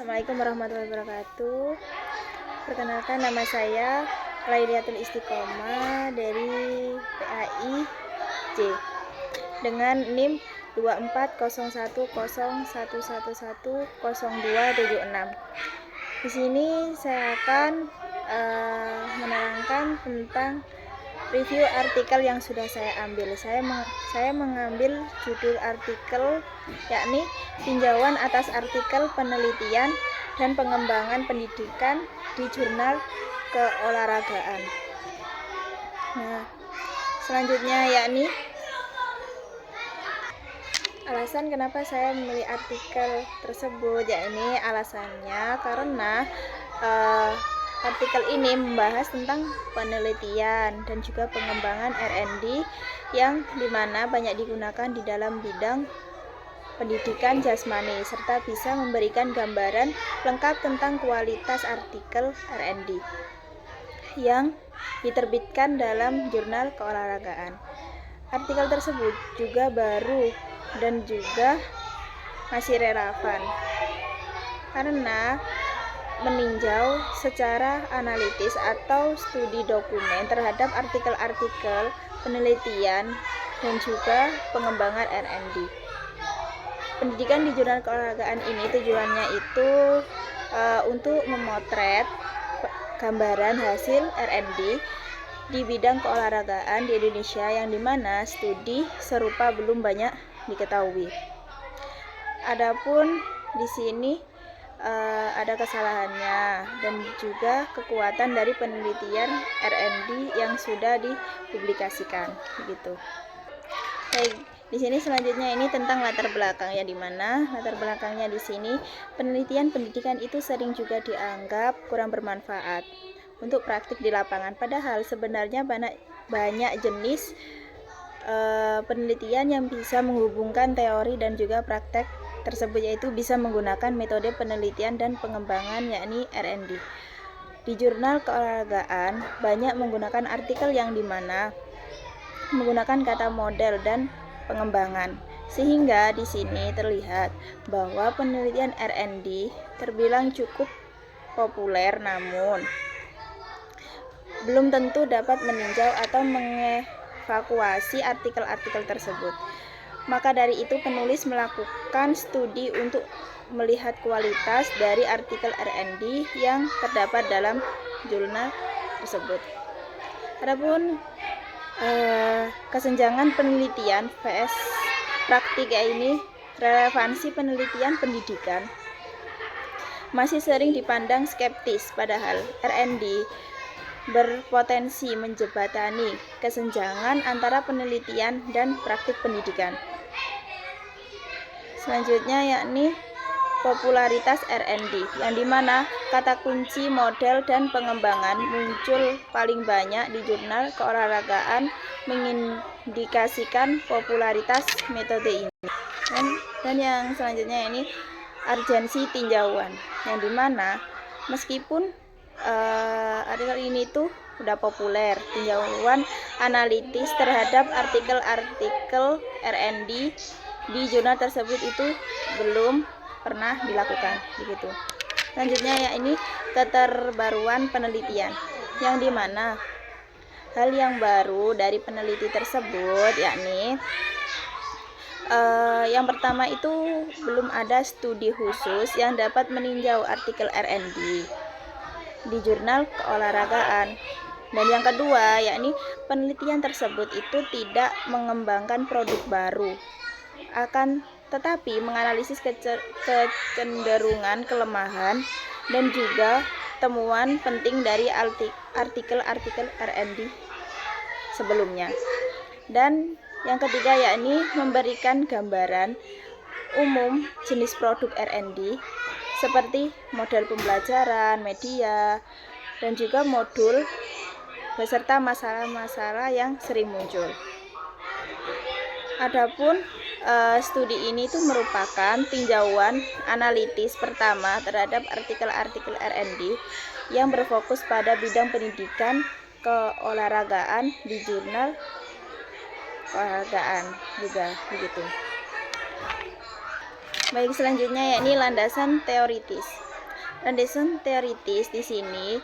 Assalamualaikum warahmatullahi wabarakatuh. Perkenalkan, nama saya Laidiatul Istiqomah dari PAI J dengan NIM 240101110276. Di sini saya akan menerangkan tentang review artikel yang sudah saya ambil. Saya mengambil judul artikel yakni tinjauan atas artikel penelitian dan pengembangan pendidikan di jurnal keolahragaan. Nah, selanjutnya yakni alasan kenapa saya memilih artikel tersebut, yakni alasannya karena artikel ini membahas tentang penelitian dan juga pengembangan R&D yang dimana banyak digunakan di dalam bidang pendidikan jasmani serta bisa memberikan gambaran lengkap tentang kualitas artikel R&D yang diterbitkan dalam jurnal keolahragaan. Artikel tersebut juga baru dan juga masih relevan karena meninjau secara analitis atau studi dokumen terhadap artikel-artikel penelitian dan juga pengembangan R&D. Pendidikan di jurnal keolahragaan ini tujuannya itu untuk memotret gambaran hasil R&D di bidang keolahragaan di Indonesia yang dimana studi serupa belum banyak diketahui. Adapun di sini ada kesalahannya dan juga kekuatan dari penelitian R&D yang sudah dipublikasikan begitu. Baik, di sini selanjutnya ini tentang latar belakang, ya, di mana latar belakangnya di sini penelitian pendidikan itu sering juga dianggap kurang bermanfaat untuk praktik di lapangan, padahal sebenarnya banyak jenis penelitian yang bisa menghubungkan teori dan juga praktek tersebut, yaitu bisa menggunakan metode penelitian dan pengembangan yakni R&D. Di jurnal keolahragaan banyak menggunakan artikel yang dimana menggunakan kata model dan pengembangan, sehingga di sini terlihat bahwa penelitian R&D terbilang cukup populer, namun belum tentu dapat meninjau atau mengevakuasi artikel-artikel tersebut. Maka dari itu penulis melakukan studi untuk melihat kualitas dari artikel R&D yang terdapat dalam jurnal tersebut. Adapun kesenjangan penelitian vs praktik, ini relevansi penelitian pendidikan masih sering dipandang skeptis, padahal R&D berpotensi menjembatani kesenjangan antara penelitian dan praktik pendidikan. Selanjutnya yakni popularitas R&D, yang dimana kata kunci model dan pengembangan muncul paling banyak di jurnal keolahragaan mengindikasikan popularitas metode ini. Dan yang selanjutnya ini urgensi tinjauan, yang dimana meskipun artikel ini tuh udah populer, tinjauan analitis terhadap artikel-artikel R&D di jurnal tersebut itu belum pernah dilakukan begitu. Selanjutnya ya ini keterbaruan penelitian, yang dimana hal yang baru dari peneliti tersebut yakni yang pertama itu belum ada studi khusus yang dapat meninjau artikel R&D di jurnal keolahragaan. Dan yang kedua yakni penelitian tersebut itu tidak mengembangkan produk baru, akan tetapi menganalisis kecenderungan, kelemahan, dan juga temuan penting dari artikel-artikel R&D sebelumnya. Dan yang ketiga yakni memberikan gambaran umum jenis produk R&D seperti model pembelajaran, media, dan juga modul beserta masalah-masalah yang sering muncul. Adapun studi ini itu merupakan tinjauan analitis pertama terhadap artikel-artikel R&D yang berfokus pada bidang pendidikan keolahragaan di jurnal keolahragaan juga begitu. Baik, selanjutnya yakni landasan teoritis. Landasan teoritis di sini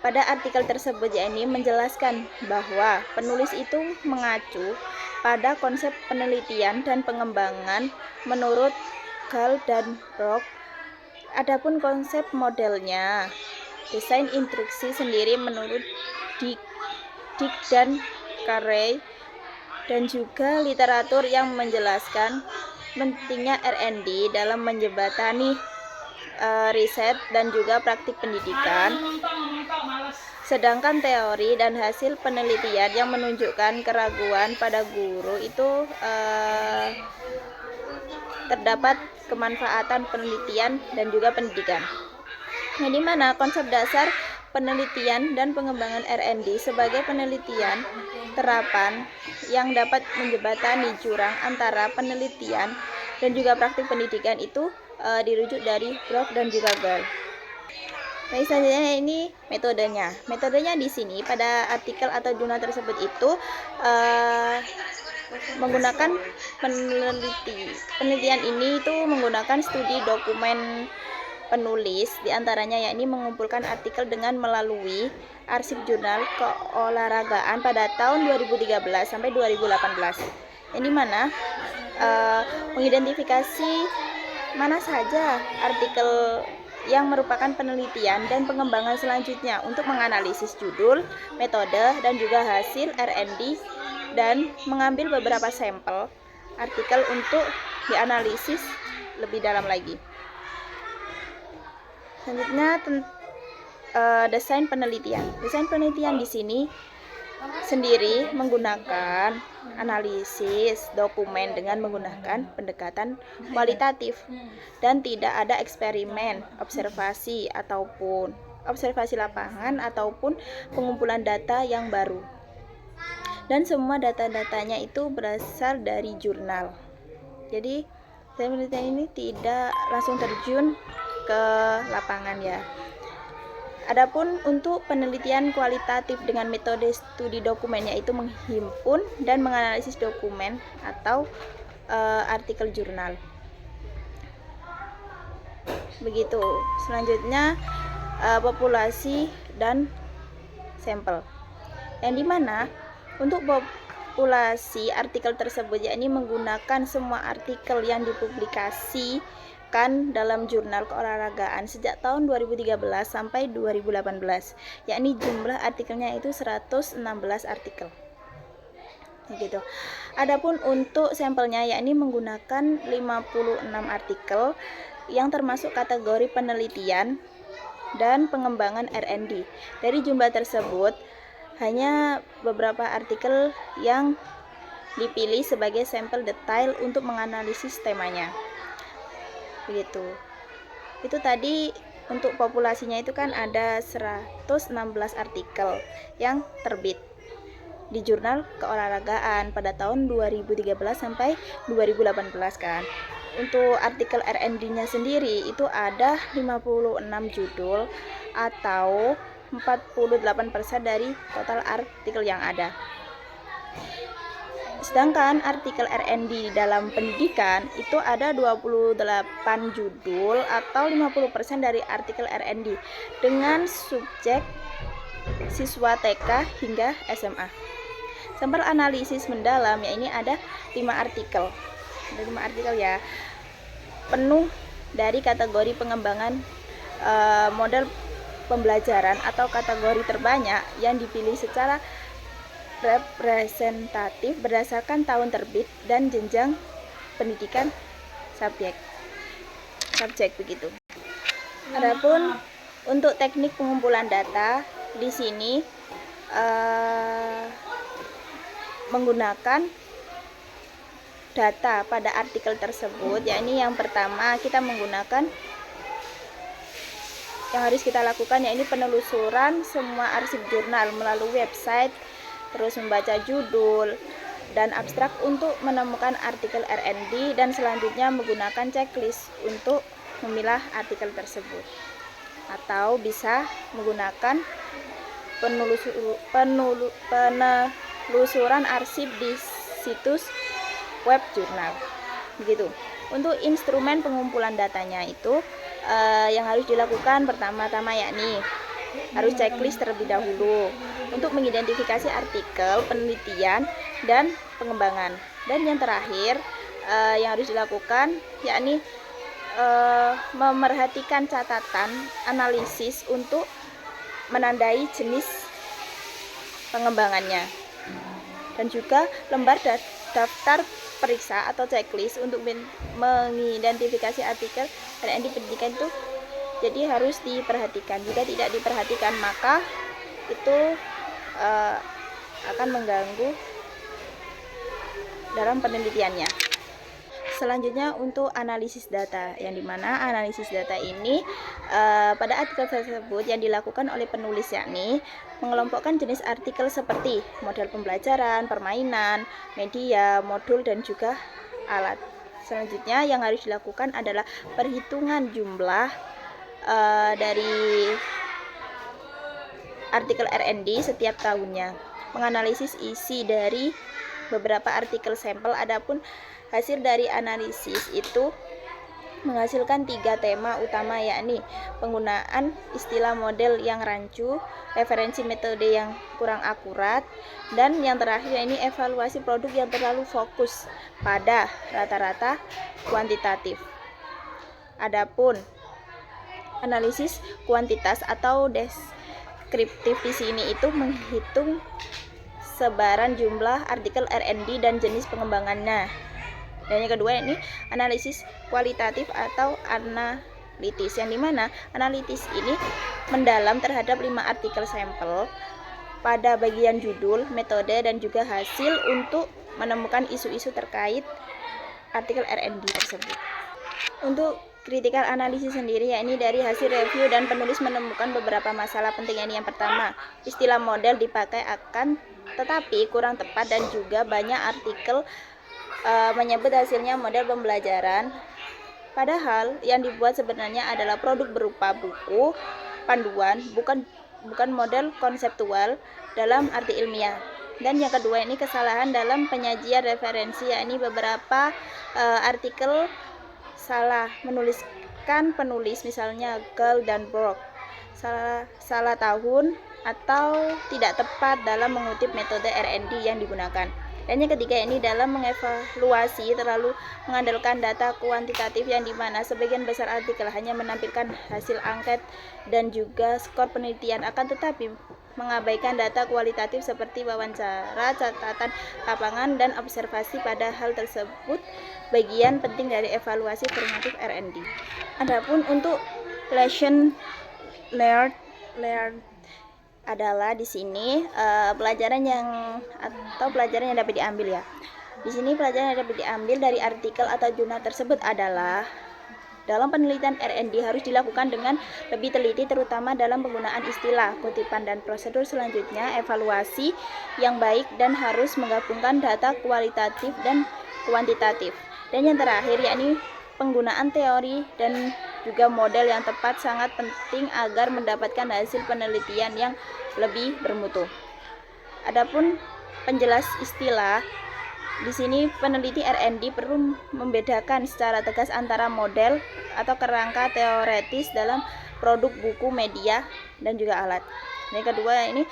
pada artikel tersebut yakni menjelaskan bahwa penulis itu mengacu pada konsep penelitian dan pengembangan menurut Gall dan Brock. Adapun konsep modelnya, desain instruksi sendiri menurut Dick dan Carey, dan juga literatur yang menjelaskan pentingnya R&D dalam menjembatani riset dan juga praktik pendidikan. Sedangkan teori dan hasil penelitian yang menunjukkan keraguan pada guru itu terdapat kemanfaatan penelitian dan juga pendidikan. Nah, di mana konsep dasar penelitian dan pengembangan R&D sebagai penelitian terapan yang dapat menjembatani jurang antara penelitian dan juga praktik pendidikan itu dirujuk dari Brock dan juga Gall. Baik, selanjutnya ini metodenya. Metodenya di sini pada artikel atau jurnal tersebut itu menggunakan penelitian ini itu menggunakan studi dokumen penulis, diantaranya yakni mengumpulkan artikel dengan melalui arsip jurnal keolahragaan pada tahun 2013 sampai 2018. Yang dimana mengidentifikasi mana saja artikel yang merupakan penelitian dan pengembangan selanjutnya untuk menganalisis judul, metode, dan juga hasil R&D, dan mengambil beberapa sampel artikel untuk dianalisis lebih dalam lagi. Selanjutnya desain penelitian. Desain penelitian di sini sendiri menggunakan analisis dokumen dengan menggunakan pendekatan kualitatif dan tidak ada eksperimen, observasi lapangan ataupun pengumpulan data yang baru. Dan semua data-datanya itu berasal dari jurnal. Jadi penelitian ini tidak langsung terjun ke lapangan ya. Adapun untuk penelitian kualitatif dengan metode studi dokumen, yaitu menghimpun dan menganalisis dokumen atau artikel jurnal. Begitu. Selanjutnya populasi dan sampel. Yang dimana untuk populasi artikel tersebut yakni menggunakan semua artikel yang dipublikasikan dalam jurnal keolahragaan sejak tahun 2013 sampai 2018, yakni jumlah artikelnya itu 116 artikel. Gitu. Adapun untuk sampelnya yakni menggunakan 56 artikel yang termasuk kategori penelitian dan pengembangan R&D. Dari jumlah tersebut hanya beberapa artikel yang dipilih sebagai sampel detail untuk menganalisis temanya. Begitu. Itu tadi untuk populasinya itu kan ada 116 artikel yang terbit di jurnal keolahragaan pada tahun 2013 sampai 2018 kan. Untuk artikel R&D-nya sendiri itu ada 56 judul atau 48% dari total artikel yang ada. Sedangkan artikel R&D dalam pendidikan itu ada 28 judul atau 50% dari artikel R&D dengan subjek siswa TK hingga SMA. Sampel analisis mendalam ya ini ada 5 artikel. Ada 5 artikel ya. Penuh dari kategori pengembangan model pembelajaran atau kategori terbanyak yang dipilih secara representatif berdasarkan tahun terbit dan jenjang pendidikan subjek begitu. Adapun untuk teknik pengumpulan data di sini menggunakan data pada artikel tersebut, yakni yang pertama kita menggunakan yang harus kita lakukan yakni penelusuran semua arsip jurnal melalui website, terus membaca judul dan abstrak untuk menemukan artikel R&D, dan selanjutnya menggunakan checklist untuk memilah artikel tersebut, atau bisa menggunakan penelusuran arsip di situs web jurnal. Begitu. Untuk instrumen pengumpulan datanya itu yang harus dilakukan pertama-tama yakni harus checklist terlebih dahulu untuk mengidentifikasi artikel, penelitian, dan pengembangan. Dan yang terakhir yang harus dilakukan yakni memerhatikan catatan analisis untuk menandai jenis pengembangannya, dan juga lembar daftar periksa atau checklist untuk mengidentifikasi artikel R&D pendidikan itu jadi harus diperhatikan. Jika tidak diperhatikan maka itu akan mengganggu dalam penelitiannya. Selanjutnya untuk analisis data, yang dimana analisis data ini pada artikel tersebut yang dilakukan oleh penulis yakni mengelompokkan jenis artikel seperti model pembelajaran, permainan, media, modul, dan juga alat. Selanjutnya yang harus dilakukan adalah perhitungan jumlah dari artikel R&D setiap tahunnya, menganalisis isi dari beberapa artikel sampel. Adapun hasil dari analisis itu menghasilkan 3 tema utama yakni penggunaan istilah model yang rancu, referensi metode yang kurang akurat, dan yang terakhir ini evaluasi produk yang terlalu fokus pada rata-rata kuantitatif. Adapun analisis kuantitas atau deskriptif di sini itu menghitung sebaran jumlah artikel R&D dan jenis pengembangannya. Dan yang kedua ini analisis kualitatif atau analitis, yang dimana analitis ini mendalam terhadap 5 artikel sampel pada bagian judul, metode, dan juga hasil untuk menemukan isu-isu terkait artikel R&D tersebut. Untuk critical analisis sendiri yakni dari hasil review dan penulis menemukan beberapa masalah penting. Ini yang pertama, istilah model dipakai akan tetapi kurang tepat dan juga banyak artikel menyebut hasilnya model pembelajaran, padahal yang dibuat sebenarnya adalah produk berupa buku panduan, bukan model konseptual dalam arti ilmiah. Dan yang kedua ini kesalahan dalam penyajian referensi, yakni beberapa artikel salah menuliskan penulis, misalnya Gall dan Brock, salah tahun atau tidak tepat dalam mengutip metode R&D yang digunakan. Dan yang ketiga ini dalam mengevaluasi terlalu mengandalkan data kuantitatif, yang dimana sebagian besar artikel hanya menampilkan hasil angket dan juga skor penelitian, akan tetapi mengabaikan data kualitatif seperti wawancara, catatan lapangan, dan observasi. Pada hal tersebut bagian penting dari evaluasi formatif R&D. Adapun untuk lesson learned adalah di sini pelajaran yang dapat diambil ya. Di sini pelajaran yang dapat diambil dari artikel atau jurnal tersebut adalah dalam penelitian R&D harus dilakukan dengan lebih teliti, terutama dalam penggunaan istilah, kutipan, dan prosedur. Selanjutnya evaluasi yang baik dan harus menggabungkan data kualitatif dan kuantitatif. Dan yang terakhir yakni penggunaan teori dan juga model yang tepat sangat penting agar mendapatkan hasil penelitian yang lebih bermutu. Adapun penjelas istilah, di sini peneliti R&D perlu membedakan secara tegas antara model atau kerangka teoretis dalam produk, buku, media, dan juga alat. Yang kedua ini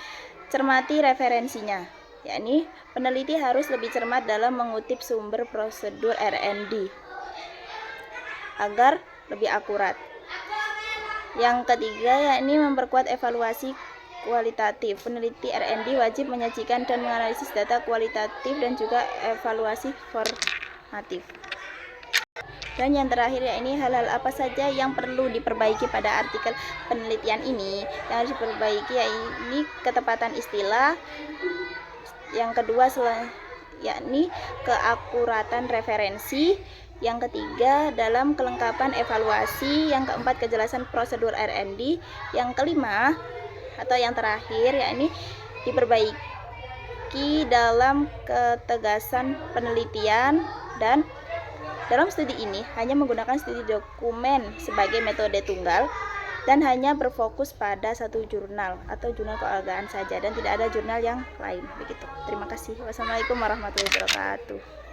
cermati referensinya, yakni peneliti harus lebih cermat dalam mengutip sumber prosedur R&D agar lebih akurat. Yang ketiga yakni memperkuat evaluasi kualitatif. Peneliti R&D wajib menyajikan dan menganalisis data kualitatif dan juga evaluasi formatif. Dan yang terakhir yakni hal-hal apa saja yang perlu diperbaiki pada artikel penelitian ini. Yang harus diperbaiki yakni ketepatan istilah. Yang kedua yakni keakuratan referensi. Yang ketiga dalam kelengkapan evaluasi. Yang keempat kejelasan prosedur R&D. Yang kelima atau yang terakhir yakni diperbaiki dalam ketegasan penelitian. Dan dalam studi ini hanya menggunakan studi dokumen sebagai metode tunggal dan hanya berfokus pada satu jurnal atau jurnal keolahragaan saja dan tidak ada jurnal yang lain. Begitu. Terima kasih. Wassalamualaikum warahmatullahi wabarakatuh.